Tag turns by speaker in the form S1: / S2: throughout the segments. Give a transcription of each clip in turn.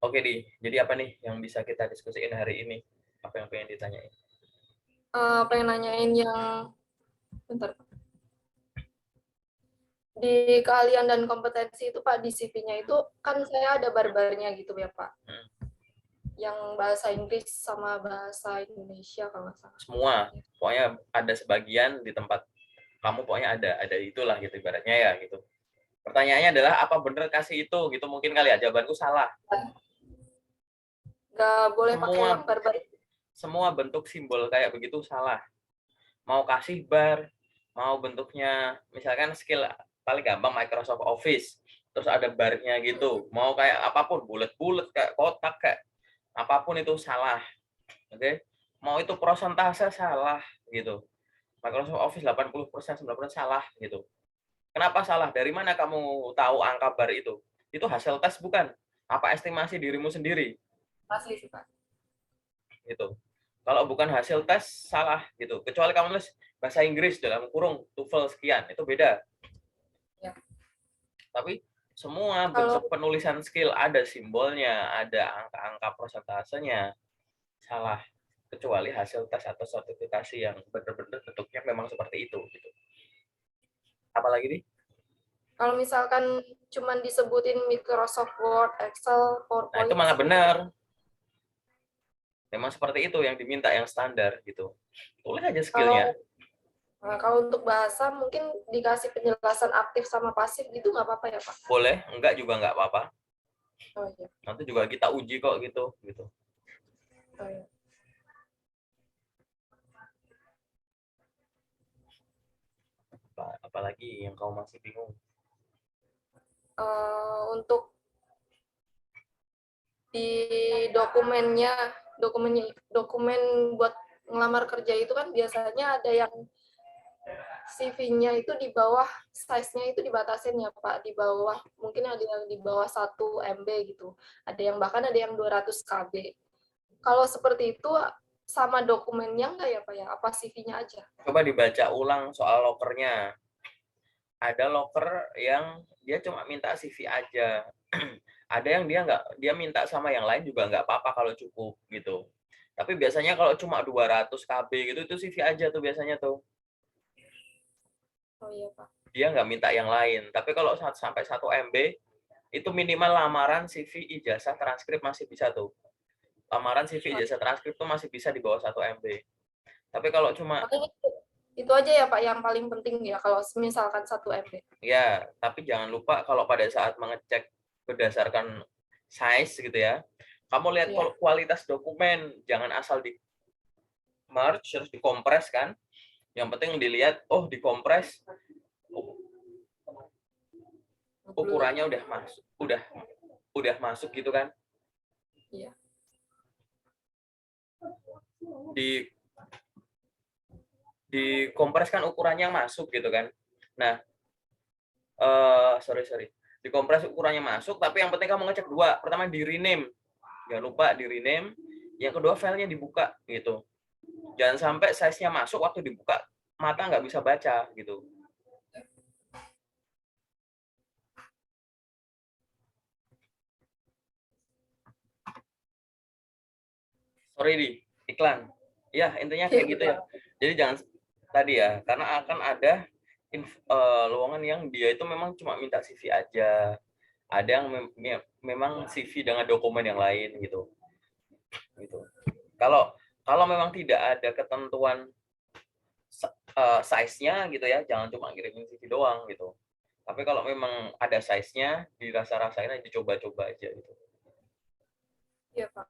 S1: Oke, Di. Jadi apa nih yang bisa kita diskusiin hari ini? Apa yang pengen ditanyain?
S2: Pengen nanyain yang bentar. Di keahlian dan kompetensi itu Pak, di CV-nya itu kan saya ada barbarnya gitu ya Pak.
S1: Hmm.
S2: Yang bahasa Inggris sama bahasa Indonesia kalau nggak salah.
S1: Semua, pokoknya ada sebagian di tempat kamu pokoknya ada itulah gitu ibaratnya ya gitu. Pertanyaannya adalah apa bener kasih itu gitu, mungkin kali ya jawabanku salah.
S2: Nggak boleh pakai yang
S1: Semua
S2: barbar.
S1: semua bentuk simbol kayak begitu salah. Mau kasih bar, mau bentuknya misalkan skill paling gampang Microsoft Office, terus ada barnya gitu. Mau kayak apapun, bulat-bulat kayak kotak kayak apapun itu salah. Oke. Mau itu prosentase salah gitu. Microsoft Office 80%, 90% salah gitu. Kenapa salah? Dari mana kamu tahu angka bar itu? Itu hasil tes bukan? Apa estimasi dirimu sendiri?
S2: Asli sih Pak.
S1: Gitu. Kalau bukan hasil tes salah gitu. Kecuali kamu tulis bahasa Inggris dalam kurung TOEFL sekian, itu beda.
S2: Ya.
S1: Tapi semua
S2: Kalau
S1: bentuk penulisan skill ada simbolnya, ada angka-angka prosentasenya, salah. Kecuali hasil tes atau sertifikasi yang benar-benar bentuknya memang seperti itu gitu. Apalagi nih?
S2: kalau misalkan cuman disebutin Microsoft Word, Excel,
S1: Nah, itu
S2: PowerPoint
S1: malah
S2: gitu.
S1: benar. Memang seperti itu yang diminta yang standar gitu. Tulis aja
S2: Kalau
S1: skillnya.
S2: kalau untuk bahasa mungkin dikasih penjelasan aktif sama pasif gitu nggak apa-apa ya Pak?
S1: Boleh, enggak juga enggak apa-apa.
S2: Oh iya.
S1: Nanti juga kita uji kok gitu.
S2: Oh, iya.
S1: Apalagi yang kau masih bingung.
S2: Untuk di dokumen buat ngelamar kerja itu kan biasanya ada yang CV-nya itu di bawah, size-nya itu dibatasin ya Pak, di bawah, mungkin ada yang di bawah 1 MB gitu, ada yang bahkan ada yang 200 KB. Kalau seperti itu sama dokumennya nggak ya Pak ya, apa CV-nya aja?
S1: Coba dibaca ulang soal lokernya. Ada loker yang dia cuma minta CV aja. Ada yang dia minta sama yang lain juga nggak apa-apa kalau cukup gitu. Tapi biasanya kalau cuma 200 KB gitu itu CV aja tuh biasanya tuh.
S2: Oh iya Pak.
S1: Dia nggak minta yang lain. Tapi kalau sampai 1 MB itu minimal lamaran, CV, ijazah, transkrip masih bisa tuh. Lamaran, CV,
S2: Oh,
S1: ijazah, transkrip tuh masih bisa di bawah 1 MB. Tapi kalau cuma
S2: paling itu aja ya Pak yang paling penting ya kalau misalkan 1 MB.
S1: ya, tapi jangan lupa kalau pada saat mengecek berdasarkan size gitu ya, kamu lihat
S2: Iya.
S1: kualitas dokumen, jangan asal di merge terus dikompres kan. Yang penting dilihat, oh dikompres ukurannya udah masuk, udah masuk gitu kan.
S2: Iya.
S1: Di dikompres kan ukurannya masuk gitu kan. Nah, sorry. Dikompres ukurannya masuk, tapi yang penting kamu ngecek dua. Pertama di rename. Jangan lupa di rename. Yang kedua filenya dibuka gitu. Jangan sampai size-nya masuk waktu dibuka mata nggak bisa baca gitu. Sorry di iklan. Ya intinya kayak gitu ya. Jadi jangan tadi ya, karena akan ada lowongan yang dia itu memang cuma minta CV aja. Ada yang memang CV dengan dokumen yang lain gitu. Gitu. Kalau kalau memang tidak ada ketentuan size-nya gitu ya, jangan cuma ngirimin CV doang gitu. Tapi kalau memang ada size-nya, dirasa-rasain aja, dicoba-coba aja gitu.
S2: Iya Pak.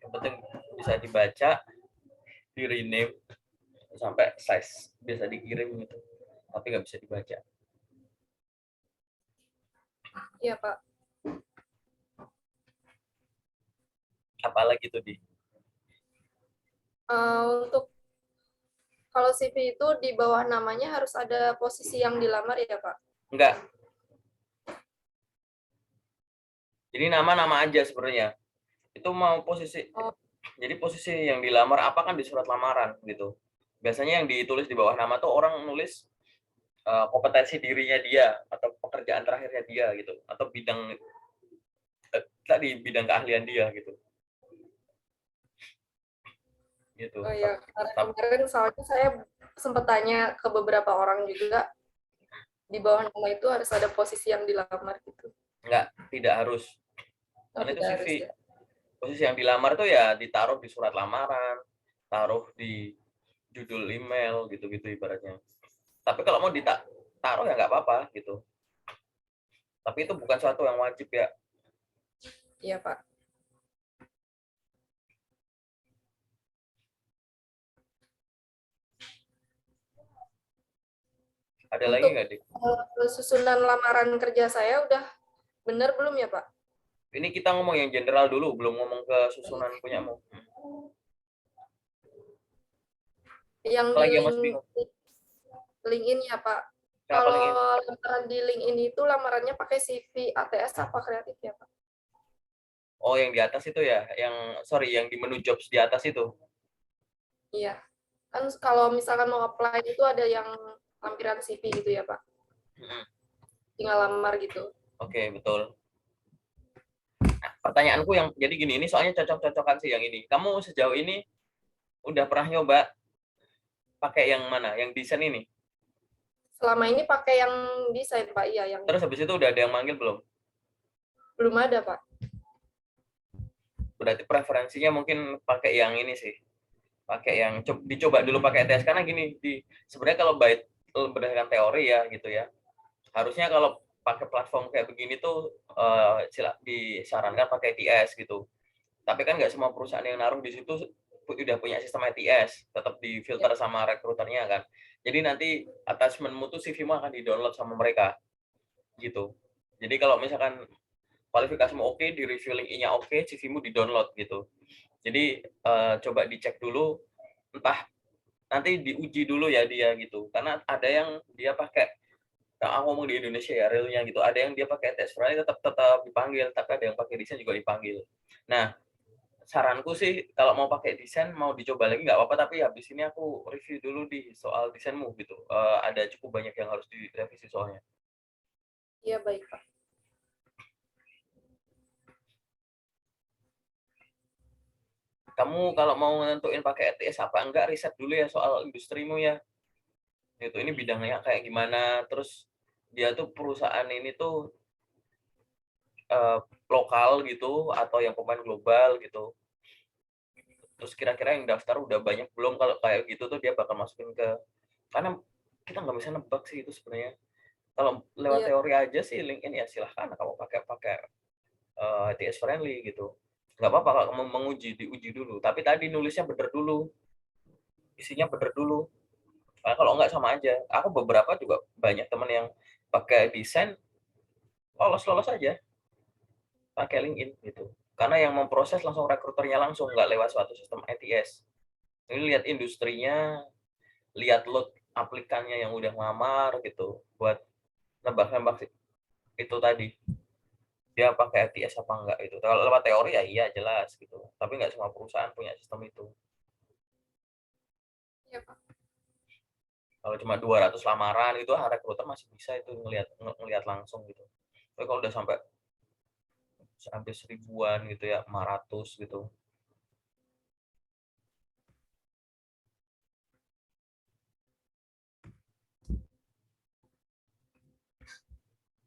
S1: Yang penting bisa dibaca, di rename sampai size bisa dikirim gitu, tapi nggak bisa dibaca.
S2: Iya Pak.
S1: Apalagi tuh di
S2: Untuk kalau CV itu di bawah namanya harus ada posisi yang dilamar ya Pak?
S1: enggak. Jadi nama-nama aja sebenarnya. Itu mau posisi
S2: Oh,
S1: jadi posisi yang dilamar apa kan di surat lamaran gitu. Biasanya yang ditulis di bawah nama tuh orang nulis kompetensi dirinya dia atau pekerjaan terakhirnya dia gitu, atau bidang tadi bidang keahlian dia gitu. Gitu.
S2: Oh ya, kemarin soalnya saya sempat tanya ke beberapa orang juga, di bawah nama itu harus ada posisi yang dilamar gitu.
S1: Enggak, tidak harus.
S2: Oh,
S1: Karena itu
S2: tidak
S1: CV.
S2: harus ya.
S1: Posisi yang dilamar tuh ya ditaruh di surat lamaran, taruh di judul email gitu-gitu ibaratnya. Tapi kalau mau ditaruh ya nggak apa-apa gitu. Tapi itu bukan suatu yang wajib ya.
S2: Iya, Pak.
S1: Ada lagi
S2: Untuk
S1: nggak, Dik?
S2: susunan lamaran kerja saya udah benar belum ya, Pak?
S1: Ini kita ngomong yang general dulu, belum ngomong ke susunan punyamu.
S2: Yang di
S1: Apalagi yang masih bingung?
S2: LinkedIn ya, Pak.
S1: Kenapa
S2: Kalau
S1: lagi?
S2: lamaran di LinkedIn itu lamarannya pakai CV ATS apa kreatif ya, Pak?
S1: Oh, yang di atas itu ya, yang di menu jobs di atas itu.
S2: Iya. Kan kalau misalkan mau apply itu ada yang lampiran CV gitu ya, Pak. Tinggal lamar gitu.
S1: Oke, betul. Pertanyaanku yang jadi gini, ini soalnya cocok-cocokan sih yang ini. Kamu sejauh ini udah pernah nyoba pakai yang mana? Yang desain ini?
S2: Selama ini pakai yang desain, Pak. Iya, yang
S1: Terus habis itu udah ada yang manggil belum?
S2: belum ada, Pak.
S1: Berarti preferensinya mungkin pakai yang ini sih. Pakai yang dicoba dulu pakai ETS karena gini, sebenarnya kalau berdasarkan teori ya gitu ya. Harusnya kalau pakai platform kayak begini tuh disarankan pakai ETS gitu. Tapi kan nggak semua perusahaan yang naruh di situ udah punya sistem ETS, tetap
S2: Ya,
S1: difilter sama rekruternya kan. Jadi nanti attachment-mu tuh CV-mu akan di-download sama mereka gitu. Jadi kalau misalkan kualifikasimu oke, di review LinkedIn-nya oke, CV-mu di-download gitu. Jadi coba dicek dulu, entah nanti diuji dulu ya dia gitu. Karena ada yang dia pakai, nah, aku ngomong di Indonesia ya realnya gitu. Ada yang dia pakai tes Australia tetap tetap dipanggil, tapi ada yang pakai desain juga dipanggil. Nah, saranku sih kalau mau pakai desain mau dicoba lagi nggak apa-apa, tapi habis ini aku review dulu di soal desainmu gitu. Ada cukup banyak yang harus direvisi soalnya.
S2: iya baik, Pak.
S1: Kamu kalau mau nentuin pakai ETS apa enggak, riset dulu ya soal industrimu ya. Gitu, ini bidangnya kayak gimana, terus dia tuh perusahaan ini tuh lokal gitu atau yang pemain global gitu. Terus kira-kira yang daftar udah banyak belum, kalau kayak gitu tuh dia bakal masukin ke, karena kita nggak bisa nebak sih itu sebenarnya. Kalau lewat
S2: Iya,
S1: teori aja sih LinkedIn ya silahkan kamu pakai pakai ITS friendly gitu. Nggak apa-apa kalau kamu diuji dulu. Tapi tadi nulisnya bener dulu, isinya bener dulu. Nah, kalau nggak sama aja. Aku beberapa juga banyak teman yang pakai desain lolos-lolos aja pakai LinkedIn gitu. Karena yang memproses langsung rekruternya langsung, nggak lewat suatu sistem ITS. Ini lihat industrinya, lihat load aplikannya yang udah ngelamar gitu, buat nebak-nebak itu tadi. Dia pakai ITS apa enggak itu. Kalau lewat teori ya iya jelas gitu. Tapi nggak semua perusahaan punya sistem itu.
S2: iya, Pak.
S1: Kalau cuma 200 lamaran itu rekruter masih bisa itu ngelihat langsung gitu. Tapi kalau udah sampai hampir seribuan gitu ya, 500 gitu.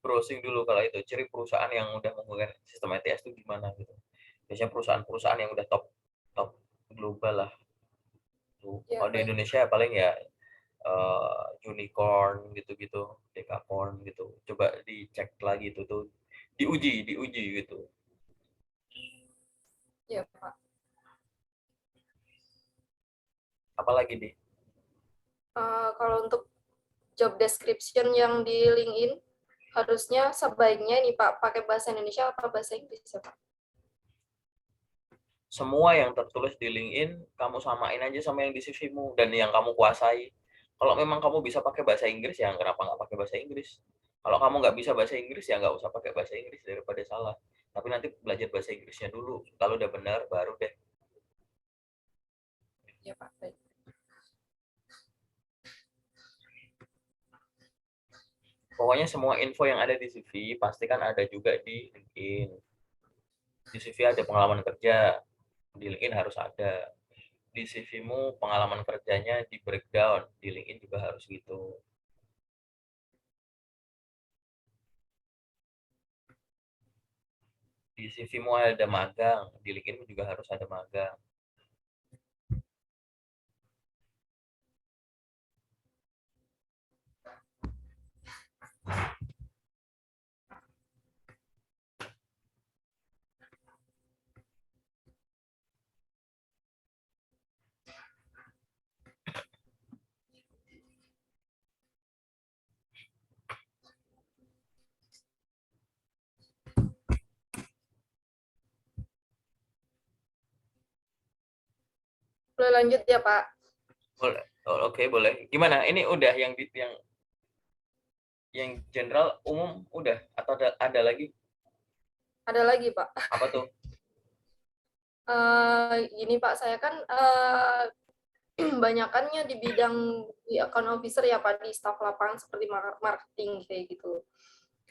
S1: Browsing dulu kalau itu ciri perusahaan yang udah menggunakan sistem ITS itu gimana gitu. Biasanya perusahaan-perusahaan yang udah top top global lah. Tuh.
S2: Iya,
S1: Kalau di
S2: baik.
S1: Indonesia ya paling ya unicorn gitu-gitu, dekakorn gitu. Coba dicek lagi itu tuh, diuji gitu.
S2: Iya, Pak.
S1: Apalagi di
S2: Kalau untuk job description yang di LinkedIn, harusnya sebaiknya nih Pak, pakai bahasa Indonesia atau bahasa Inggris ya Pak?
S1: semua yang tertulis di LinkedIn kamu samain aja sama yang di CV-mu dan yang kamu kuasai. Kalau memang kamu bisa pakai bahasa Inggris ya kenapa nggak pakai bahasa Inggris? Kalau kamu nggak bisa bahasa Inggris ya nggak usah pakai bahasa Inggris daripada salah. Tapi nanti belajar bahasa Inggrisnya dulu. Kalau udah benar baru deh.
S2: Ya Pak, baik.
S1: Pokoknya semua info yang ada di CV pastikan ada juga di LinkedIn. Di CV ada pengalaman kerja, di LinkedIn harus ada. Di CV-mu pengalaman kerjanya di breakdown, di LinkedIn juga harus gitu. Di CV-mu ada magang, di LinkedIn juga harus ada magang.
S2: Boleh lanjut ya, Pak?
S1: Boleh. Oh, oke, boleh. Gimana? Ini udah yang general umum udah atau ada lagi?
S2: Ada lagi, Pak.
S1: Apa tuh?
S2: Gini, Pak, saya kan banyakannya di bidang di account officer ya, Pak, di staf lapangan seperti marketing kayak gitu.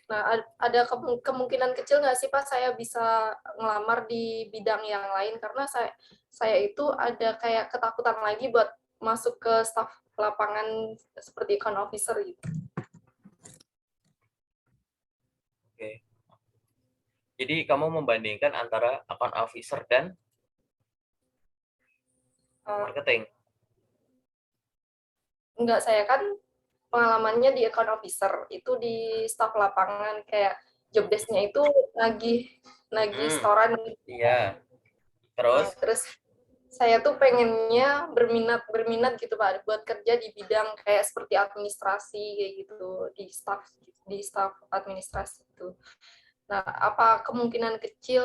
S2: Nah, ada kemungkinan kecil nggak sih, Pak, saya bisa ngelamar di bidang yang lain karena saya itu ada kayak ketakutan lagi buat masuk ke staf lapangan seperti account officer gitu.
S1: Oke. Jadi kamu membandingkan antara account officer dan marketing.
S2: Enggak, saya kan pengalamannya di account officer, itu di staf lapangan kayak job desk-nya itu nagih setoran gitu.
S1: Iya. Terus?
S2: Terus saya tuh pengennya berminat gitu Pak buat kerja di bidang kayak seperti administrasi kayak gitu di staf administrasi itu. Nah, apa kemungkinan kecil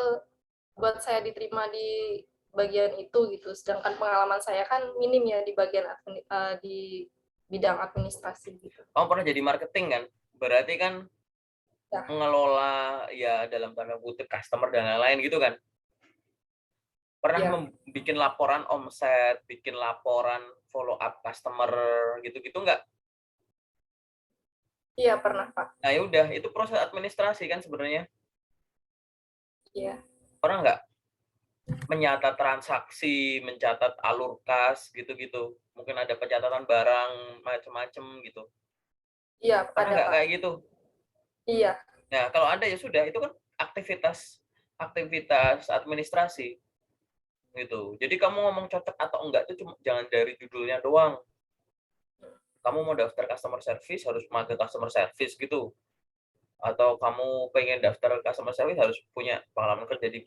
S2: buat saya diterima di bagian itu gitu. Sedangkan pengalaman saya kan minim ya di bagian di bidang administrasi gitu.
S1: Kamu pernah jadi marketing kan? Berarti kan
S2: Ya,
S1: mengelola ya dalam tanda kutip customer dan lain-lain gitu kan? Pernah
S2: ya,
S1: bikin laporan omset, bikin laporan follow up customer gitu-gitu nggak?
S2: iya pernah Pak.
S1: Nah ya udah, itu proses administrasi kan sebenarnya.
S2: Iya,
S1: Pernah nggak mencatat transaksi, mencatat alur kas gitu-gitu? Mungkin ada pencatatan barang macam-macam gitu.
S2: iya
S1: Pernah
S2: ada
S1: nggak
S2: Pak.
S1: kayak gitu?
S2: Iya,
S1: Nah kalau ada ya sudah, itu kan aktivitas aktivitas administrasi gitu. Jadi kamu ngomong cocok atau enggak itu cuma jangan dari judulnya doang. Kamu mau daftar customer service harus pakai customer service gitu. Atau kamu pengen daftar customer service harus punya pengalaman kerja di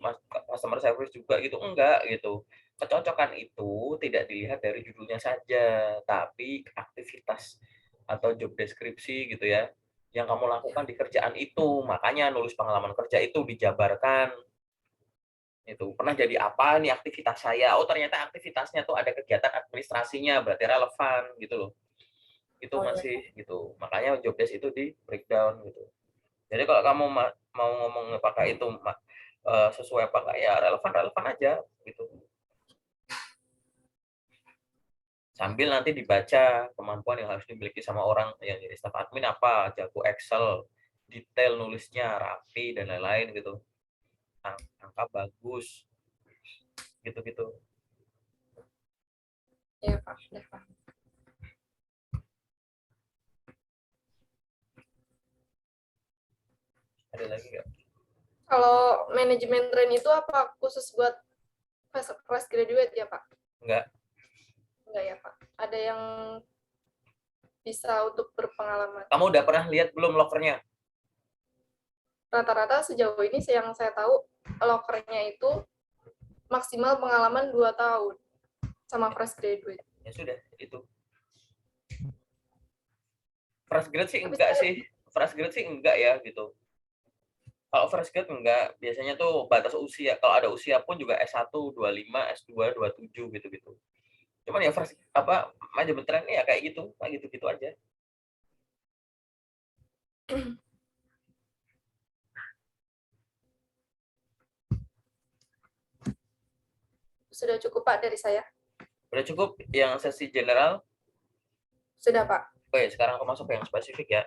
S1: customer service juga gitu, enggak gitu. Kecocokan itu tidak dilihat dari judulnya saja, tapi aktivitas atau job deskripsi gitu ya, yang kamu lakukan di kerjaan itu. Makanya nulis pengalaman kerja itu dijabarkan. Itu pernah jadi apa nih aktivitas saya? Oh ternyata aktivitasnya tuh ada kegiatan administrasinya, berarti relevan gitu loh. Itu
S2: oh iya.
S1: masih gitu. Makanya job desk itu di breakdown gitu. Jadi kalau kamu mau ngomong apakah itu sesuai apa enggak ya relevan aja gitu. Sambil nanti dibaca kemampuan yang harus dimiliki sama orang yang jadi staf admin apa, jago Excel, detail nulisnya rapi dan lain-lain gitu. Angka bagus gitu-gitu.
S2: Iya Pak, udah Pak.
S1: Ada lagi nggak?
S2: Kalau manajemen train itu apa khusus buat fresh graduate ya Pak?
S1: Enggak.
S2: Enggak ya Pak. Ada yang bisa untuk berpengalaman.
S1: Kamu udah pernah lihat belum lokernya?
S2: Rata-rata sejauh ini yang saya tahu lokernya itu maksimal pengalaman 2 tahun sama fresh graduate.
S1: Ya sudah, itu. Fresh grade sih
S2: Tapi
S1: enggak
S2: saya,
S1: sih. Fresh grade sih enggak ya gitu. Kalau fresh grade enggak, biasanya tuh batas usia. Kalau ada usia pun juga S1 25, S2 27 gitu-gitu. Cuman ya fresh apa manajemen tren ya kayak gitu-gitu aja.
S2: sudah cukup Pak dari saya.
S1: Udah cukup yang sesi general.
S2: Sudah Pak.
S1: Oke, sekarang aku masuk ke yang spesifik ya.